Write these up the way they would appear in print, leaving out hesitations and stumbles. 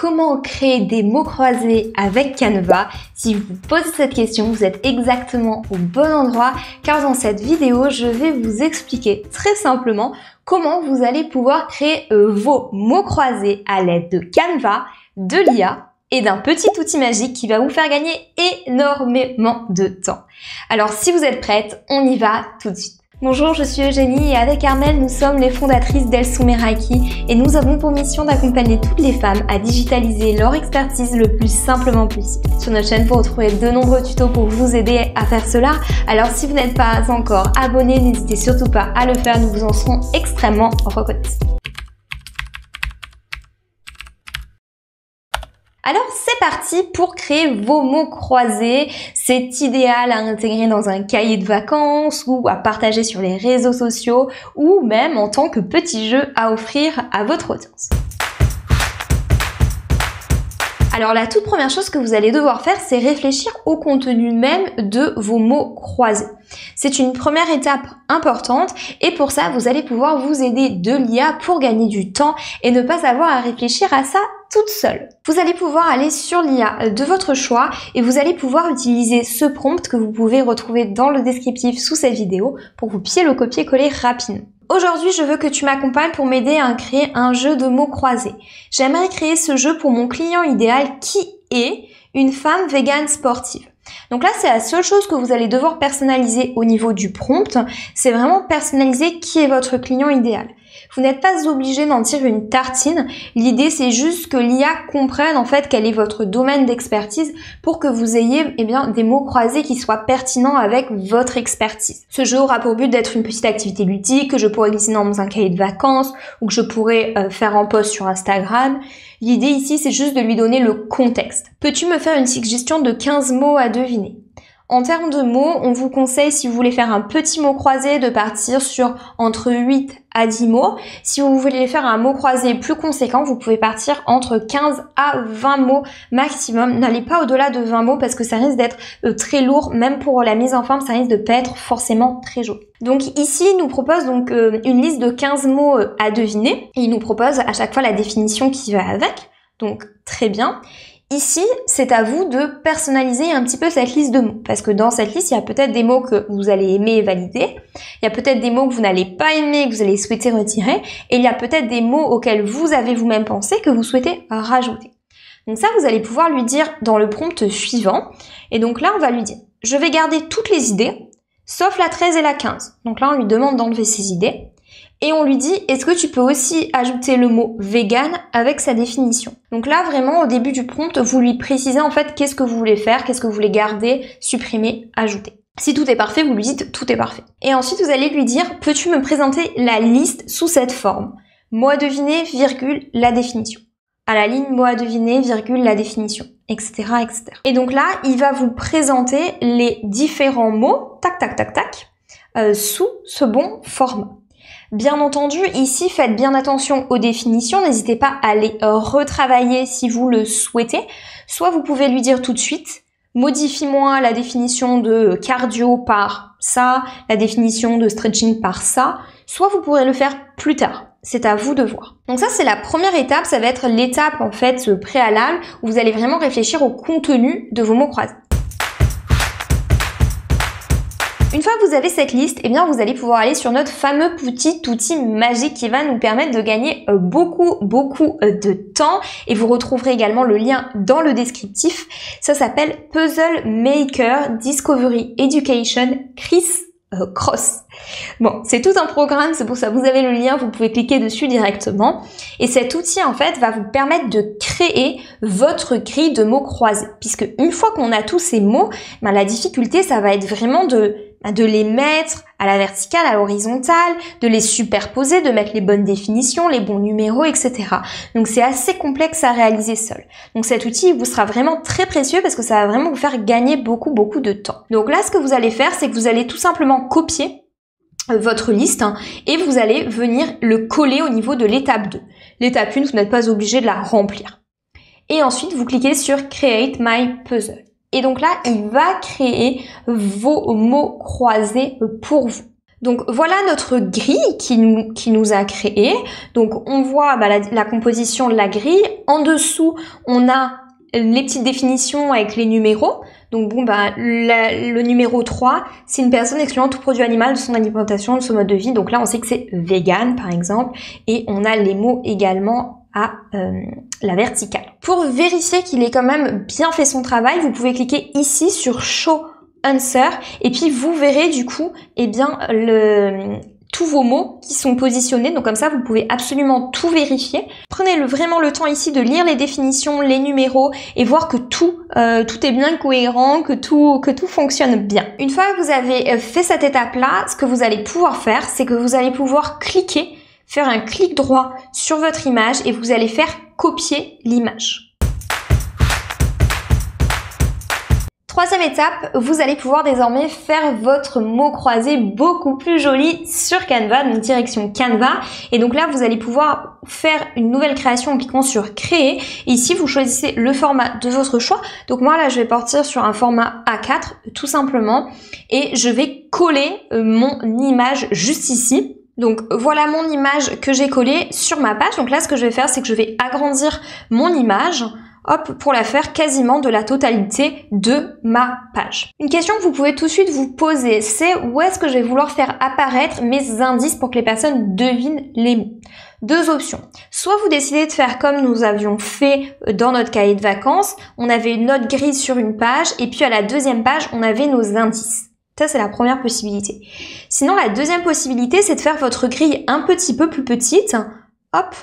Comment créer des mots croisés avec Canva? Si je vous pose cette question, vous êtes exactement au bon endroit car dans cette vidéo, je vais vous expliquer très simplement comment vous allez pouvoir créer vos mots croisés à l'aide de Canva, de l'IA et d'un petit outil magique qui va vous faire gagner énormément de temps. Alors si vous êtes prête, on y va tout de suite. Bonjour, je suis Eugénie et avec Armelle, nous sommes les fondatrices d'Elsoumeraki et nous avons pour mission d'accompagner toutes les femmes à digitaliser leur expertise le plus simplement possible. Sur notre chaîne, vous retrouverez de nombreux tutos pour vous aider à faire cela. Alors si vous n'êtes pas encore abonné, n'hésitez surtout pas à le faire, nous vous en serons extrêmement reconnaissants. Alors c'est parti pour créer vos mots croisés. C'est idéal à intégrer dans un cahier de vacances ou à partager sur les réseaux sociaux ou même en tant que petit jeu à offrir à votre audience. Alors la toute première chose que vous allez devoir faire, c'est réfléchir au contenu même de vos mots croisés. C'est une première étape importante et pour ça, vous allez pouvoir vous aider de l'IA pour gagner du temps et ne pas avoir à réfléchir à ça toute seule. Vous allez pouvoir aller sur l'IA de votre choix et vous allez pouvoir utiliser ce prompt que vous pouvez retrouver dans le descriptif sous cette vidéo pour vous le copier-coller rapidement. Aujourd'hui, je veux que tu m'accompagnes pour m'aider à créer un jeu de mots croisés. J'aimerais créer ce jeu pour mon client idéal qui est une femme végane sportive. Donc là, c'est la seule chose que vous allez devoir personnaliser au niveau du prompt. C'est vraiment personnaliser qui est votre client idéal. Vous n'êtes pas obligé d'en tirer une tartine. L'idée, c'est juste que l'IA comprenne en fait quel est votre domaine d'expertise pour que vous ayez des mots croisés qui soient pertinents avec votre expertise. Ce jeu aura pour but d'être une petite activité ludique que je pourrais glisser dans un cahier de vacances ou que je pourrais faire en post sur Instagram. L'idée ici, c'est juste de lui donner le contexte. Peux-tu me faire une suggestion de 15 mots à deviner? En termes de mots, on vous conseille, si vous voulez faire un petit mot croisé, de partir sur entre 8 à 10 mots. Si vous voulez faire un mot croisé plus conséquent, vous pouvez partir entre 15 à 20 mots maximum. N'allez pas au-delà de 20 mots parce que ça risque d'être très lourd. Même pour la mise en forme, ça risque de pas être forcément très joli. Donc ici, il nous propose donc une liste de 15 mots à deviner. Et il nous propose à chaque fois la définition qui va avec. Donc très bien. Ici, c'est à vous de personnaliser un petit peu cette liste de mots. Parce que dans cette liste, il y a peut-être des mots que vous allez aimer et valider. Il y a peut-être des mots que vous n'allez pas aimer et que vous allez souhaiter retirer. Et il y a peut-être des mots auxquels vous avez vous-même pensé que vous souhaitez rajouter. Donc ça, vous allez pouvoir lui dire dans le prompt suivant. Et donc là, on va lui dire, je vais garder toutes les idées, sauf la 13 et la 15. Donc là, on lui demande d'enlever ses idées. Et on lui dit, est-ce que tu peux aussi ajouter le mot vegan avec sa définition? Donc là, vraiment, au début du prompt, vous lui précisez en fait qu'est-ce que vous voulez faire, qu'est-ce que vous voulez garder, supprimer, ajouter. Si tout est parfait, vous lui dites tout est parfait. Et ensuite, vous allez lui dire, peux-tu me présenter la liste sous cette forme? Mot à deviner, virgule, la définition. À la ligne, mot à deviner, virgule, la définition, etc., etc. Et donc là, il va vous présenter les différents mots, tac, tac, tac, tac, sous ce bon format. Bien entendu, ici, faites bien attention aux définitions. N'hésitez pas à les retravailler si vous le souhaitez. Soit vous pouvez lui dire tout de suite, modifie-moi la définition de cardio par ça, la définition de stretching par ça. Soit vous pourrez le faire plus tard. C'est à vous de voir. Donc ça, c'est la première étape. Ça va être l'étape, en fait, préalable où vous allez vraiment réfléchir au contenu de vos mots croisés. Une fois que vous avez cette liste, vous allez pouvoir aller sur notre fameux petit outil magique qui va nous permettre de gagner beaucoup de temps et vous retrouverez également le lien dans le descriptif. Ça s'appelle Puzzle Maker Discovery Education Criss-Cross. Bon, c'est tout un programme, c'est pour ça que vous avez le lien, vous pouvez cliquer dessus directement. Et cet outil, en fait, va vous permettre de créer votre grille de mots croisés. Puisque une fois qu'on a tous ces mots, la difficulté, ça va être vraiment de les mettre à la verticale, à l'horizontale, de les superposer, de mettre les bonnes définitions, les bons numéros, etc. Donc c'est assez complexe à réaliser seul. Donc cet outil vous sera vraiment très précieux parce que ça va vraiment vous faire gagner beaucoup de temps. Donc là, ce que vous allez faire, c'est que vous allez tout simplement copier votre liste et vous allez venir le coller au niveau de l'étape 2. L'étape 1, vous n'êtes pas obligé de la remplir. Et ensuite, vous cliquez sur Create My Puzzle. Et donc là, il va créer vos mots croisés pour vous. Donc voilà notre grille qui nous a créé. Donc on voit la composition de la grille. En dessous, on a les petites définitions avec les numéros. Donc bon, le numéro 3, c'est une personne excluant tout produit animal de son alimentation, de son mode de vie. Donc là, on sait que c'est vegan, par exemple. Et on a les mots également à la verticale. Pour vérifier qu'il ait quand même bien fait son travail, vous pouvez cliquer ici sur Show Answer et puis vous verrez du coup tous vos mots qui sont positionnés. Donc comme ça, vous pouvez absolument tout vérifier. Prenez vraiment le temps ici de lire les définitions, les numéros et voir que tout est bien cohérent, que tout fonctionne bien. Une fois que vous avez fait cette étape-là, ce que vous allez pouvoir faire, c'est que vous allez pouvoir faire un clic droit sur votre image et vous allez faire copier l'image. Troisième étape, vous allez pouvoir désormais faire votre mot croisé beaucoup plus joli sur Canva, donc direction Canva. Et donc là, vous allez pouvoir faire une nouvelle création en cliquant sur Créer. Et ici, vous choisissez le format de votre choix. Donc moi, là, je vais partir sur un format A4, tout simplement. Et je vais coller mon image juste ici. Donc voilà mon image que j'ai collée sur ma page. Donc là, ce que je vais faire, c'est que je vais agrandir mon image. Hop, pour la faire quasiment de la totalité de ma page. Une question que vous pouvez tout de suite vous poser, c'est où est-ce que je vais vouloir faire apparaître mes indices pour que les personnes devinent les mots. Deux options. Soit vous décidez de faire comme nous avions fait dans notre cahier de vacances, on avait une note grise sur une page et puis à la deuxième page, on avait nos indices. Ça, c'est la première possibilité. Sinon, la deuxième possibilité, c'est de faire votre grille un petit peu plus petite. Hop.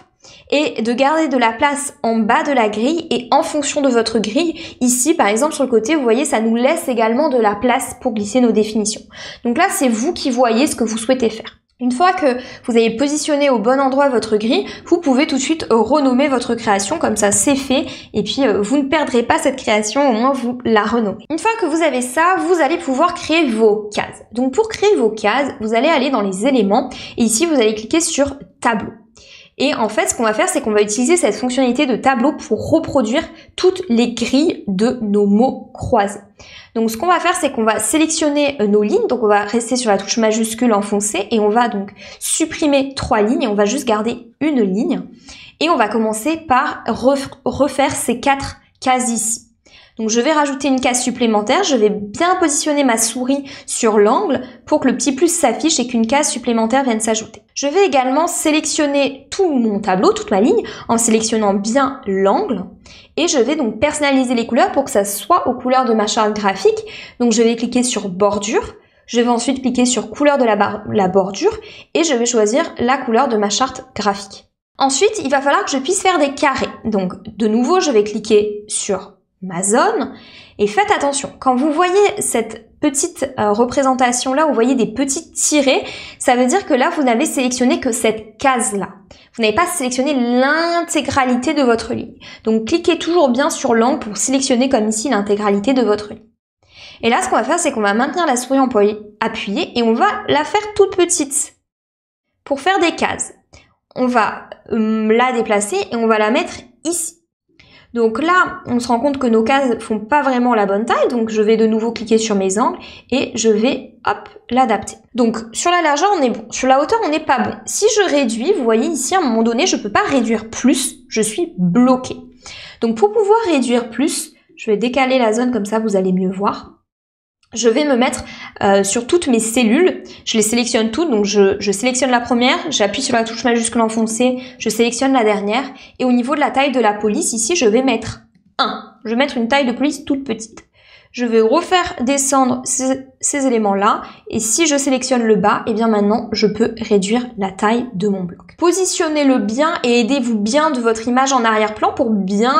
Et de garder de la place en bas de la grille et en fonction de votre grille, ici par exemple sur le côté, vous voyez, ça nous laisse également de la place pour glisser nos définitions. Donc là, c'est vous qui voyez ce que vous souhaitez faire. Une fois que vous avez positionné au bon endroit votre grille, vous pouvez tout de suite renommer votre création, comme ça c'est fait, et puis vous ne perdrez pas cette création, au moins vous la renommez. Une fois que vous avez ça, vous allez pouvoir créer vos cases. Donc pour créer vos cases, vous allez aller dans les éléments, et ici vous allez cliquer sur Tableau. Et en fait, ce qu'on va faire, c'est qu'on va utiliser cette fonctionnalité de tableau pour reproduire toutes les grilles de nos mots croisés. Donc, ce qu'on va faire, c'est qu'on va sélectionner nos lignes. Donc, on va rester sur la touche majuscule enfoncée et on va donc supprimer 3 lignes et on va juste garder une ligne. Et on va commencer par refaire ces 4 cases ici. Donc je vais rajouter une case supplémentaire, je vais bien positionner ma souris sur l'angle pour que le petit plus s'affiche et qu'une case supplémentaire vienne s'ajouter. Je vais également sélectionner tout mon tableau, toute ma ligne, en sélectionnant bien l'angle. Et je vais donc personnaliser les couleurs pour que ça soit aux couleurs de ma charte graphique. Donc je vais cliquer sur bordure, je vais ensuite cliquer sur couleur de la bordure et je vais choisir la couleur de ma charte graphique. Ensuite, il va falloir que je puisse faire des carrés. Donc de nouveau, je vais cliquer sur ma zone et faites attention, quand vous voyez cette petite représentation là, vous voyez des petits tirets, ça veut dire que là vous n'avez sélectionné que cette case là, vous n'avez pas sélectionné l'intégralité de votre ligne. Donc cliquez toujours bien sur l'angle pour sélectionner comme ici l'intégralité de votre ligne. Et là ce qu'on va faire, c'est qu'on va maintenir la souris appuyée et on va la faire toute petite. Pour faire des cases, on va la déplacer et on va la mettre ici. Donc là, on se rend compte que nos cases font pas vraiment la bonne taille, donc je vais de nouveau cliquer sur mes angles et je vais, hop, l'adapter. Donc sur la largeur, on est bon. Sur la hauteur, on n'est pas bon. Si je réduis, vous voyez ici, à un moment donné, je peux pas réduire plus, je suis bloquée. Donc pour pouvoir réduire plus, je vais décaler la zone comme ça, vous allez mieux voir. Je vais me mettre sur toutes mes cellules, je les sélectionne toutes, donc je sélectionne la première, j'appuie sur la touche majuscule enfoncée, je sélectionne la dernière, et au niveau de la taille de la police, ici, je vais mettre 1. Je vais mettre une taille de police toute petite. Je vais refaire descendre ces éléments-là, et si je sélectionne le bas, et bien maintenant, je peux réduire la taille de mon bloc. Positionnez-le bien et aidez-vous bien de votre image en arrière-plan pour bien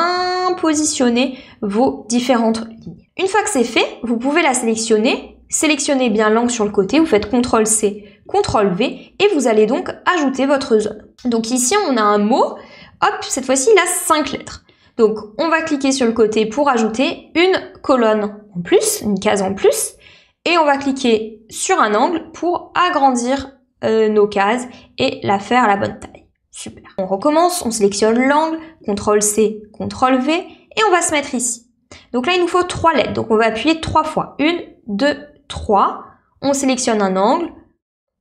positionner vos différentes lignes. Une fois que c'est fait, vous pouvez la sélectionner, sélectionnez bien l'angle sur le côté, vous faites CTRL-C, CTRL-V et vous allez donc ajouter votre zone. Donc ici, on a un mot, hop, cette fois-ci, il a 5 lettres. Donc on va cliquer sur le côté pour ajouter une colonne en plus, une case en plus, et on va cliquer sur un angle pour agrandir nos cases et la faire à la bonne taille. Super. On recommence, on sélectionne l'angle, CTRL-C, CTRL-V et on va se mettre ici. Donc là, il nous faut 3 lettres. Donc on va appuyer 3 fois. 1, 2, 3. On sélectionne un angle.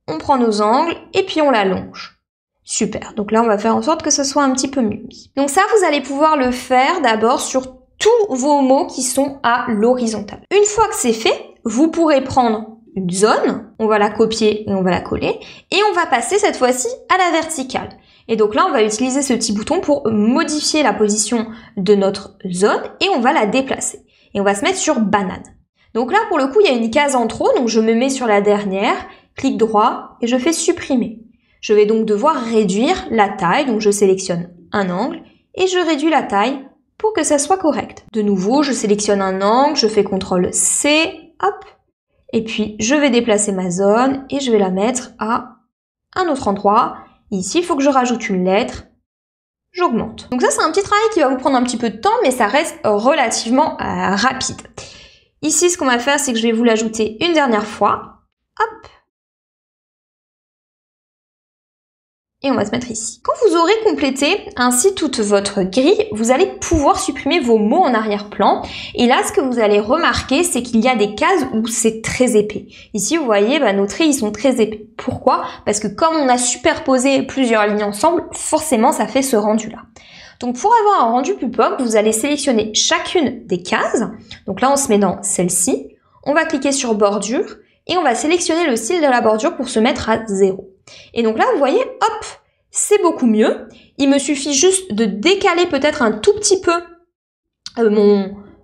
on prend nos angles et puis on l'allonge. Super, donc là on va faire en sorte que ce soit un petit peu mieux. Donc ça, vous allez pouvoir le faire d'abord sur tous vos mots qui sont à l'horizontale. Une fois que c'est fait, vous pourrez prendre une zone, on va la copier et on va la coller, et on va passer cette fois-ci à la verticale. Et donc là, on va utiliser ce petit bouton pour modifier la position de notre zone et on va la déplacer. Et on va se mettre sur banane. Donc là, pour le coup, il y a une case en trop, donc je me mets sur la dernière, clic droit et je fais supprimer. Je vais donc devoir réduire la taille, donc je sélectionne un angle et je réduis la taille pour que ça soit correct. De nouveau, je sélectionne un angle, je fais CTRL-C, hop, et puis je vais déplacer ma zone et je vais la mettre à un autre endroit. Ici, il faut que je rajoute une lettre, j'augmente. Donc ça, c'est un petit travail qui va vous prendre un petit peu de temps, mais ça reste relativement rapide. Ici, ce qu'on va faire, c'est que je vais vous l'ajouter une dernière fois, hop, et on va se mettre ici. Quand vous aurez complété ainsi toute votre grille, vous allez pouvoir supprimer vos mots en arrière-plan. Et là, ce que vous allez remarquer, c'est qu'il y a des cases où c'est très épais. Ici, vous voyez, nos traits, ils sont très épais. Pourquoi? Parce que comme on a superposé plusieurs lignes ensemble, forcément, ça fait ce rendu-là. Donc, pour avoir un rendu plus propre, vous allez sélectionner chacune des cases. Donc là, on se met dans celle-ci. On va cliquer sur bordure et on va sélectionner le style de la bordure pour se mettre à 0. Et donc là, vous voyez, hop, c'est beaucoup mieux. Il me suffit juste de décaler peut-être un tout petit peu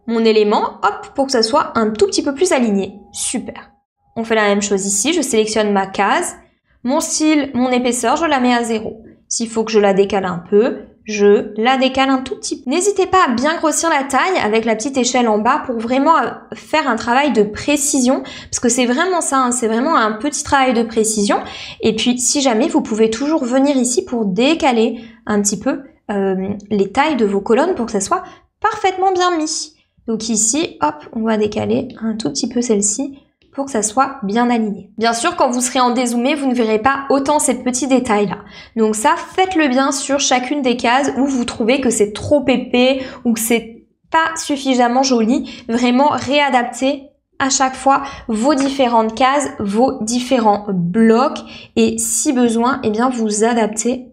mon élément, hop, pour que ça soit un tout petit peu plus aligné. Super. On fait la même chose ici. Je sélectionne ma case, mon style, mon épaisseur, je la mets à 0. S'il faut que je la décale un peu, je la décale un tout petit peu. N'hésitez pas à bien grossir la taille avec la petite échelle en bas pour vraiment faire un travail de précision, parce que c'est vraiment ça, hein, c'est vraiment un petit travail de précision. Et puis, si jamais, vous pouvez toujours venir ici pour décaler un petit peu les tailles de vos colonnes pour que ça soit parfaitement bien mis. Donc ici, hop, on va décaler un tout petit peu celle-ci pour que ça soit bien aligné. Bien sûr, quand vous serez en dézoomé, vous ne verrez pas autant ces petits détails-là. Donc ça, faites-le bien sur chacune des cases où vous trouvez que c'est trop épais ou que c'est pas suffisamment joli. Vraiment réadaptez à chaque fois vos différentes cases, vos différents blocs et si besoin, eh bien vous adaptez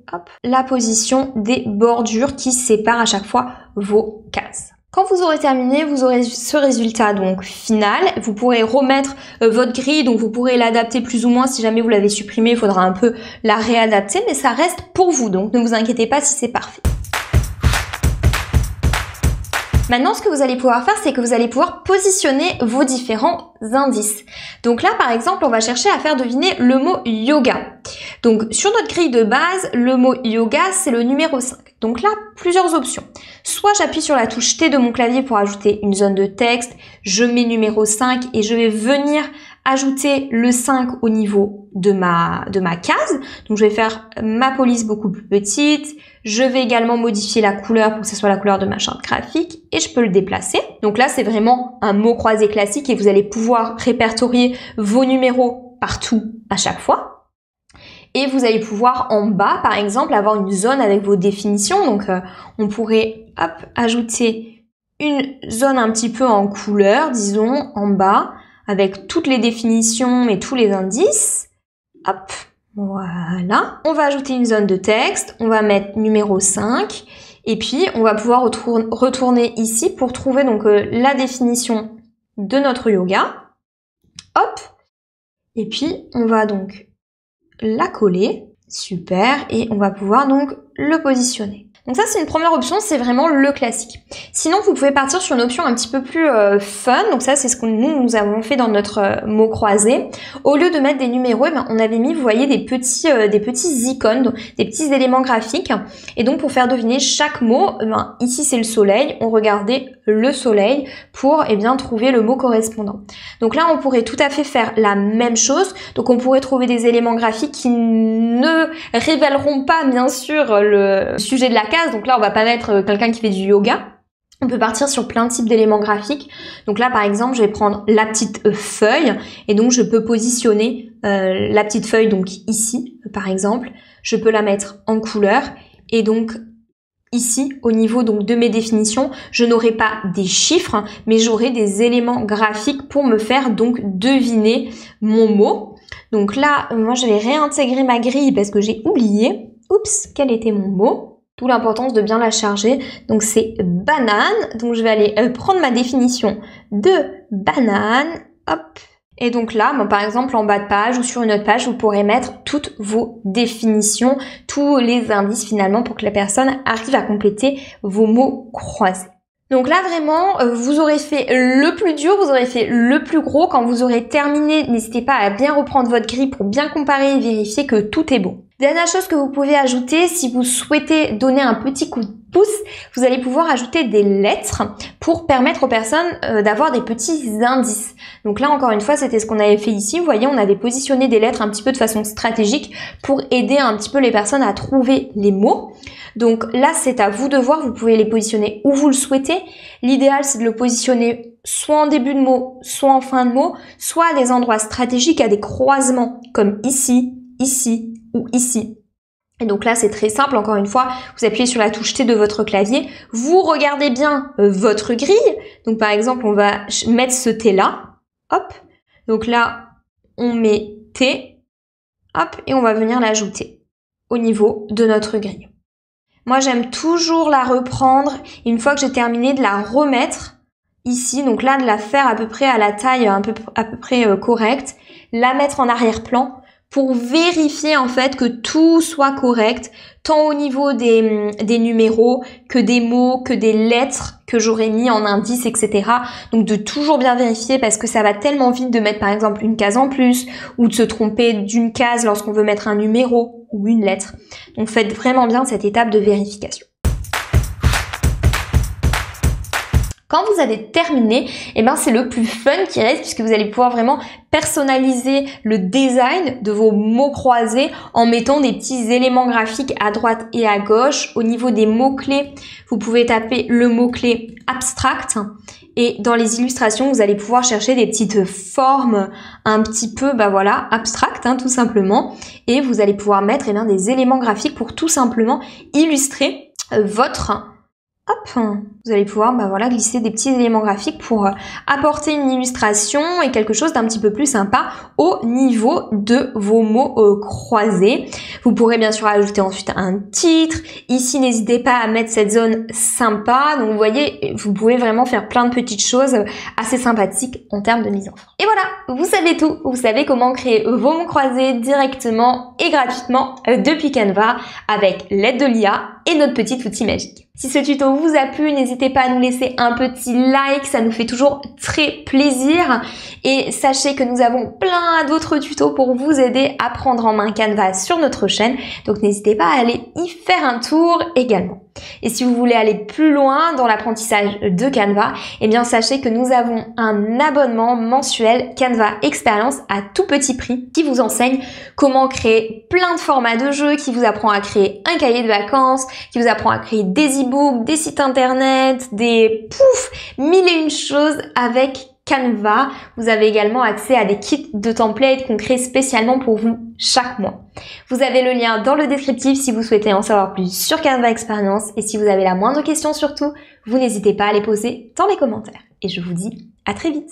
la position des bordures qui séparent à chaque fois vos cases. Quand vous aurez terminé, vous aurez ce résultat donc final. Vous pourrez remettre votre grille, donc vous pourrez l'adapter plus ou moins. Si jamais vous l'avez supprimé, il faudra un peu la réadapter, mais ça reste pour vous, donc ne vous inquiétez pas si c'est parfait. Maintenant, ce que vous allez pouvoir faire, c'est que vous allez pouvoir positionner vos différents indices. Donc là, par exemple, on va chercher à faire deviner le mot yoga. Donc, sur notre grille de base, le mot yoga, c'est le numéro 5. Donc là, plusieurs options. Soit j'appuie sur la touche T de mon clavier pour ajouter une zone de texte, je mets numéro 5 et je vais venir ajouter le 5 au niveau de ma case. Donc je vais faire ma police beaucoup plus petite. Je vais également modifier la couleur pour que ce soit la couleur de ma charte graphique et je peux le déplacer. Donc là, c'est vraiment un mot croisé classique et vous allez pouvoir répertorier vos numéros partout à chaque fois. Et vous allez pouvoir en bas, par exemple, avoir une zone avec vos définitions. Donc, on pourrait ajouter une zone un petit peu en couleur, disons, en bas, avec toutes les définitions et tous les indices. Hop, voilà. On va ajouter une zone de texte. On va mettre numéro 5. Et puis, on va pouvoir retourner ici pour trouver donc la définition de notre yoga. Hop. Et puis, on va donc la coller, super, et on va pouvoir donc le positionner. Donc ça, c'est une première option, c'est vraiment le classique. Sinon, vous pouvez partir sur une option un petit peu plus fun. Donc ça, c'est ce que nous avons fait dans notre mot croisé. Au lieu de mettre des numéros, on avait mis, vous voyez, des petits icônes, donc des petits éléments graphiques. Et donc, pour faire deviner chaque mot, ici, c'est le soleil. On regardait le soleil pour trouver le mot correspondant. Donc là, on pourrait tout à fait faire la même chose. Donc, on pourrait trouver des éléments graphiques qui ne révéleront pas, bien sûr, le sujet de la case. Donc là, on va pas mettre quelqu'un qui fait du yoga. On peut partir sur plein de types d'éléments graphiques. Donc là, par exemple, je vais prendre la petite feuille et donc je peux positionner la petite feuille donc ici, par exemple. Je peux la mettre en couleur et donc ici, au niveau donc de mes définitions, je n'aurai pas des chiffres, mais j'aurai des éléments graphiques pour me faire donc deviner mon mot. Donc là, moi je vais réintégrer ma grille parce que j'ai oublié. Oups, quel était mon mot? D'où l'importance de bien la charger. Donc c'est banane. Donc je vais aller prendre ma définition de banane. Hop. Et donc là, par exemple, en bas de page ou sur une autre page, vous pourrez mettre toutes vos définitions, tous les indices finalement pour que la personne arrive à compléter vos mots croisés. Donc là vraiment, vous aurez fait le plus dur, vous aurez fait le plus gros. Quand vous aurez terminé, n'hésitez pas à bien reprendre votre grille pour bien comparer et vérifier que tout est bon. Dernière chose que vous pouvez ajouter, si vous souhaitez donner un petit coup de pouce, vous allez pouvoir ajouter des lettres pour permettre aux personnes d'avoir des petits indices. Donc là encore une fois, c'était ce qu'on avait fait ici. Vous voyez, on avait positionné des lettres un petit peu de façon stratégique pour aider un petit peu les personnes à trouver les mots. Donc là, c'est à vous de voir, vous pouvez les positionner où vous le souhaitez. L'idéal, c'est de le positionner soit en début de mot, soit en fin de mot, soit à des endroits stratégiques, à des croisements, comme ici, ici ou ici. Et donc là, c'est très simple. Encore une fois, vous appuyez sur la touche T de votre clavier. Vous regardez bien votre grille. Donc par exemple, on va mettre ce T là. Hop. Donc là, on met T. Hop. Et on va venir l'ajouter au niveau de notre grille. Moi, j'aime toujours la reprendre. Une fois que j'ai terminé, de la remettre ici. Donc là, de la faire à peu près à la taille à peu près correcte. La mettre en arrière-plan pour vérifier en fait que tout soit correct, tant au niveau des numéros, que des mots, que des lettres que j'aurais mis en indice, etc. Donc de toujours bien vérifier parce que ça va tellement vite de mettre par exemple une case en plus ou de se tromper d'une case lorsqu'on veut mettre un numéro ou une lettre. Donc faites vraiment bien cette étape de vérification. Quand vous avez terminé, c'est le plus fun qui reste puisque vous allez pouvoir vraiment personnaliser le design de vos mots croisés en mettant des petits éléments graphiques à droite et à gauche. Au niveau des mots-clés, vous pouvez taper le mot-clé abstract et dans les illustrations, vous allez pouvoir chercher des petites formes un petit peu, abstractes, tout simplement. Et vous allez pouvoir mettre des éléments graphiques pour tout simplement illustrer votre... Hop, vous allez pouvoir glisser des petits éléments graphiques pour apporter une illustration et quelque chose d'un petit peu plus sympa au niveau de vos mots croisés. Vous pourrez bien sûr ajouter ensuite un titre. Ici, n'hésitez pas à mettre cette zone sympa. Donc vous voyez, vous pouvez vraiment faire plein de petites choses assez sympathiques en termes de mise en forme. Et voilà, vous savez tout. Vous savez comment créer vos mots croisés directement et gratuitement depuis Canva avec l'aide de l'IA et notre petit outil magique. Si ce tuto vous a plu, n'hésitez pas à nous laisser un petit like, ça nous fait toujours très plaisir. Et sachez que nous avons plein d'autres tutos pour vous aider à prendre en main Canva sur notre chaîne. Donc n'hésitez pas à aller y faire un tour également. Et si vous voulez aller plus loin dans l'apprentissage de Canva, sachez que nous avons un abonnement mensuel Canva Expérience à tout petit prix qui vous enseigne comment créer plein de formats de jeux, qui vous apprend à créer un cahier de vacances, qui vous apprend à créer des e-books, des sites internet, mille et une choses avec Canva. Vous avez également accès à des kits de templates qu'on crée spécialement pour vous chaque mois. Vous avez le lien dans le descriptif si vous souhaitez en savoir plus sur Canva Expérience et si vous avez la moindre question surtout, vous n'hésitez pas à les poser dans les commentaires. Et je vous dis à très vite.